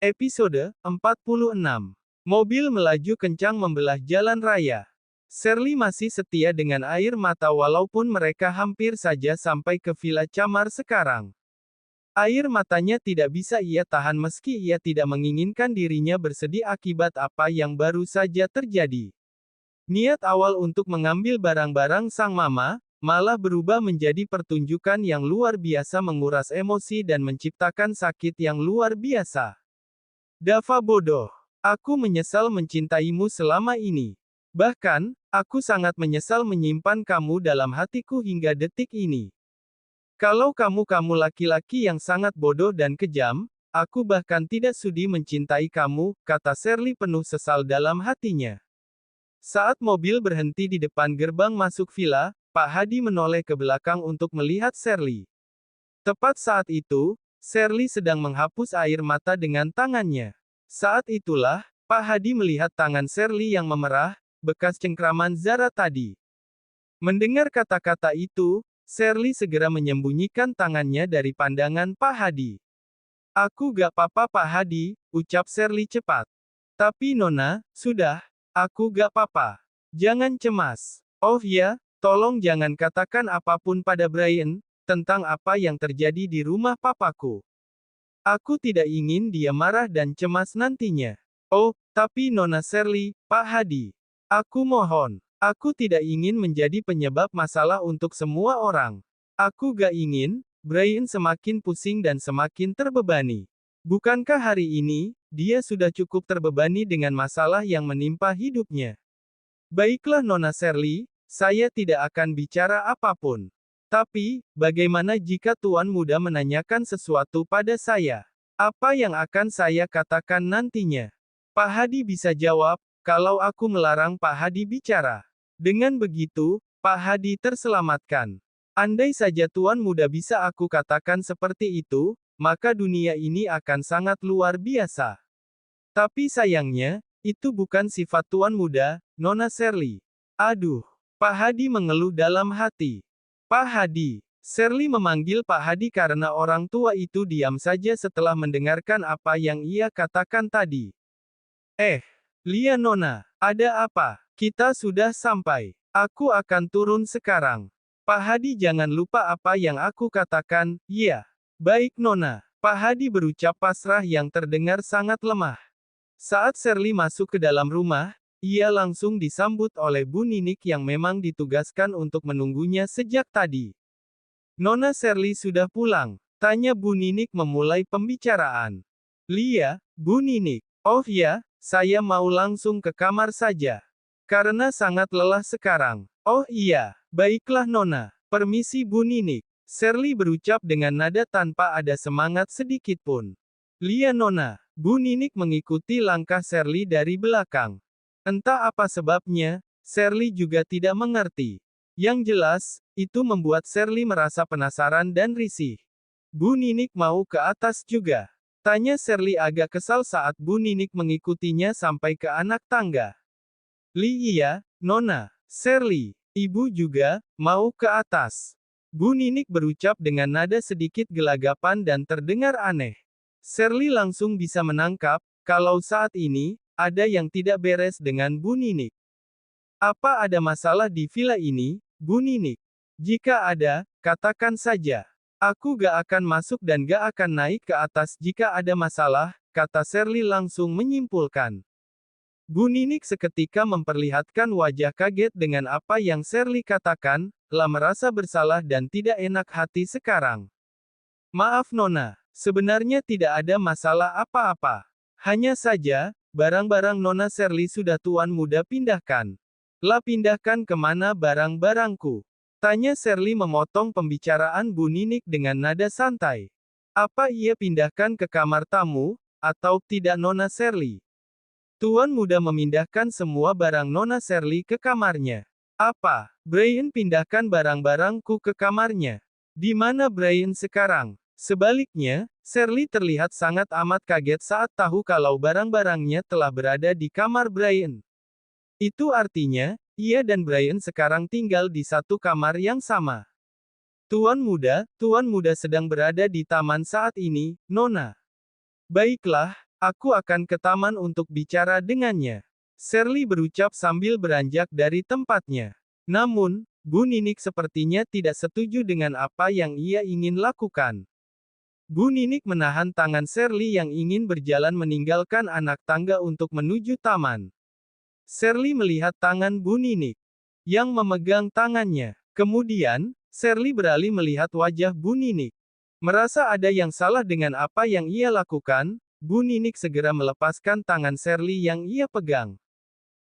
Episode 46. Mobil melaju kencang membelah jalan raya. Shirley masih setia dengan air mata walaupun mereka hampir saja sampai ke villa camar sekarang. Air matanya tidak bisa ia tahan meski ia tidak menginginkan dirinya bersedih akibat apa yang baru saja terjadi. Niat awal untuk mengambil barang-barang sang mama, malah berubah menjadi pertunjukan yang luar biasa menguras emosi dan menciptakan sakit yang luar biasa. Dava bodoh. Aku menyesal mencintaimu selama ini. Bahkan, aku sangat menyesal menyimpan kamu dalam hatiku hingga detik ini. Kalau kamu laki-laki yang sangat bodoh dan kejam, aku bahkan tidak sudi mencintai kamu, kata Shirley penuh sesal dalam hatinya. Saat mobil berhenti di depan gerbang masuk villa, Pak Hadi menoleh ke belakang untuk melihat Shirley. Tepat saat itu, Shirley sedang menghapus air mata dengan tangannya. Saat itulah, Pak Hadi melihat tangan Shirley yang memerah, bekas cengkraman Zara tadi. Mendengar kata-kata itu, Shirley segera menyembunyikan tangannya dari pandangan Pak Hadi. Aku gak apa-apa Pak Hadi, ucap Shirley cepat. Tapi Nona, sudah, aku gak apa-apa. Jangan cemas. Oh ya, tolong jangan katakan apapun pada Brian, tentang apa yang terjadi di rumah papaku. Aku tidak ingin dia marah dan cemas nantinya. Oh, tapi Nona Shirley, Pak Hadi. Aku mohon. Aku tidak ingin menjadi penyebab masalah untuk semua orang. Aku gak ingin, Brian semakin pusing dan semakin terbebani. Bukankah hari ini, dia sudah cukup terbebani dengan masalah yang menimpa hidupnya? Baiklah Nona Shirley, saya tidak akan bicara apapun. Tapi, bagaimana jika Tuan Muda menanyakan sesuatu pada saya? Apa yang akan saya katakan nantinya? Pak Hadi bisa jawab, kalau aku melarang Pak Hadi bicara. Dengan begitu, Pak Hadi terselamatkan. Andai saja Tuan Muda bisa aku katakan seperti itu, maka dunia ini akan sangat luar biasa. Tapi sayangnya, itu bukan sifat Tuan Muda, Nona Shirley. Aduh, Pak Hadi mengeluh dalam hati. Pak Hadi. Shirley memanggil Pak Hadi karena orang tua itu diam saja setelah mendengarkan apa yang ia katakan tadi. Lia Nona, ada apa? Kita sudah sampai. Aku akan turun sekarang. Pak Hadi jangan lupa apa yang aku katakan, iya. Baik Nona. Pak Hadi berucap pasrah yang terdengar sangat lemah. Saat Shirley masuk ke dalam rumah, ia langsung disambut oleh Bu Ninik yang memang ditugaskan untuk menunggunya sejak tadi. Nona Shirley sudah pulang, tanya Bu Ninik memulai pembicaraan. Lia, Bu Ninik. Oh ya, saya mau langsung ke kamar saja. Karena sangat lelah sekarang. Oh iya, baiklah Nona. Permisi Bu Ninik. Shirley berucap dengan nada tanpa ada semangat sedikit pun. Lia Nona. Bu Ninik mengikuti langkah Shirley dari belakang. Entah apa sebabnya, Shirley juga tidak mengerti. Yang jelas, itu membuat Shirley merasa penasaran dan risih. Bu Ninik mau ke atas juga? Tanya Shirley agak kesal saat Bu Ninik mengikutinya sampai ke anak tangga. Iya, Nona. Shirley, ibu juga, mau ke atas. Bu Ninik berucap dengan nada sedikit gelagapan dan terdengar aneh. Shirley langsung bisa menangkap, kalau saat ini, ada yang tidak beres dengan Bu Ninik. Apa ada masalah di villa ini, Bu Ninik? Jika ada, katakan saja. Aku gak akan masuk dan gak akan naik ke atas jika ada masalah, kata Shirley langsung menyimpulkan. Bu Ninik seketika memperlihatkan wajah kaget dengan apa yang Shirley katakan, lah merasa bersalah dan tidak enak hati sekarang. Maaf Nona, sebenarnya tidak ada masalah apa-apa. Hanya saja, barang-barang Nona Shirley sudah Tuan Muda pindahkan. Lah pindahkan kemana barang-barangku? Tanya Shirley memotong pembicaraan Bu Ninik dengan nada santai. Apa ia pindahkan ke kamar tamu, atau tidak Nona Shirley? Tuan Muda memindahkan semua barang Nona Shirley ke kamarnya. Apa? Brian pindahkan barang-barangku ke kamarnya. Di mana Brian sekarang? Sebaliknya, Shirley terlihat sangat amat kaget saat tahu kalau barang-barangnya telah berada di kamar Brian. Itu artinya, ia dan Brian sekarang tinggal di satu kamar yang sama. Tuan Muda sedang berada di taman saat ini, Nona. Baiklah, Aku akan ke taman untuk bicara dengannya. Shirley berucap sambil beranjak dari tempatnya. Namun, Bu Ninik sepertinya tidak setuju dengan apa yang ia ingin lakukan. Bu Ninik menahan tangan Shirley yang ingin berjalan meninggalkan anak tangga untuk menuju taman. Shirley melihat tangan Bu Ninik yang memegang tangannya. Kemudian, Shirley beralih melihat wajah Bu Ninik. Merasa ada yang salah dengan apa yang ia lakukan, Bu Ninik segera melepaskan tangan Shirley yang ia pegang.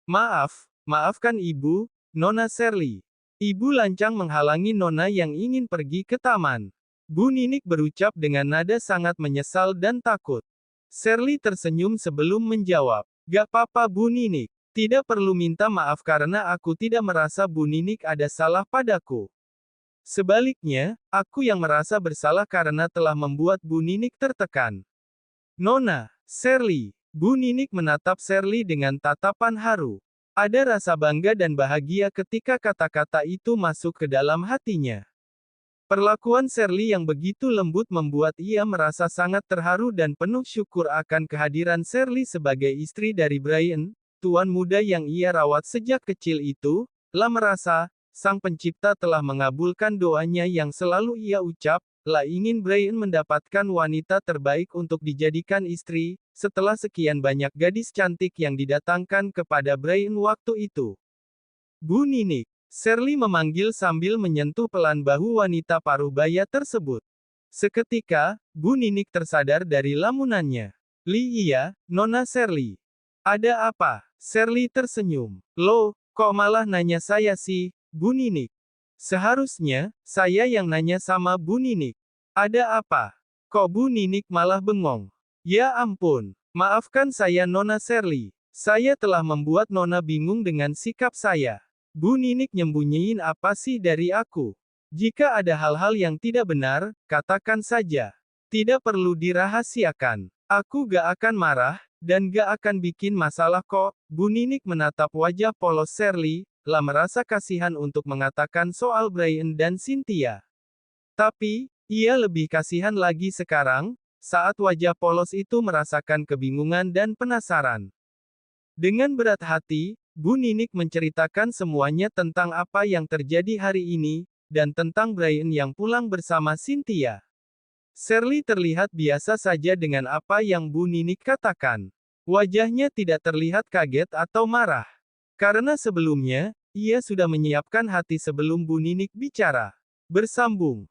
Maafkan ibu, Nona Shirley. Ibu lancang menghalangi Nona yang ingin pergi ke taman. Bu Ninik berucap dengan nada sangat menyesal dan takut. Shirley tersenyum sebelum menjawab. Gak apa-apa Bu Ninik. Tidak perlu minta maaf karena aku tidak merasa Bu Ninik ada salah padaku. Sebaliknya, aku yang merasa bersalah karena telah membuat Bu Ninik tertekan. Nona, Shirley. Bu Ninik menatap Shirley dengan tatapan haru. Ada rasa bangga dan bahagia ketika kata-kata itu masuk ke dalam hatinya. Perlakuan Shirley yang begitu lembut membuat ia merasa sangat terharu dan penuh syukur akan kehadiran Shirley sebagai istri dari Brian, tuan muda yang ia rawat sejak kecil itu. Lah merasa, Sang Pencipta telah mengabulkan doanya yang selalu ia ucap, lah ingin Brian mendapatkan wanita terbaik untuk dijadikan istri, setelah sekian banyak gadis cantik yang didatangkan kepada Brian waktu itu. Bu Ninik. Shirley memanggil sambil menyentuh pelan bahu wanita paruh baya tersebut. Seketika, Bu Ninik tersadar dari lamunannya. Iya, Nona Shirley. Ada apa? Shirley tersenyum. Loh, kok malah nanya saya sih, Bu Ninik? Seharusnya, saya yang nanya sama Bu Ninik. Ada apa? Kok Bu Ninik malah bengong? Ya ampun, maafkan saya Nona Shirley. Saya telah membuat Nona bingung dengan sikap saya. Bu Ninik nyembunyiin apa sih dari aku? Jika ada hal-hal yang tidak benar, katakan saja. Tidak perlu dirahasiakan. Aku gak akan marah, dan gak akan bikin masalah kok. Bu Ninik menatap wajah polos Shirley, lah merasa kasihan untuk mengatakan soal Brian dan Cynthia. Tapi, ia lebih kasihan lagi sekarang, saat wajah polos itu merasakan kebingungan dan penasaran. Dengan berat hati, Bu Ninik menceritakan semuanya tentang apa yang terjadi hari ini, dan tentang Brian yang pulang bersama Cynthia. Shirley terlihat biasa saja dengan apa yang Bu Ninik katakan. Wajahnya tidak terlihat kaget atau marah. Karena sebelumnya, ia sudah menyiapkan hati sebelum Bu Ninik bicara. Bersambung.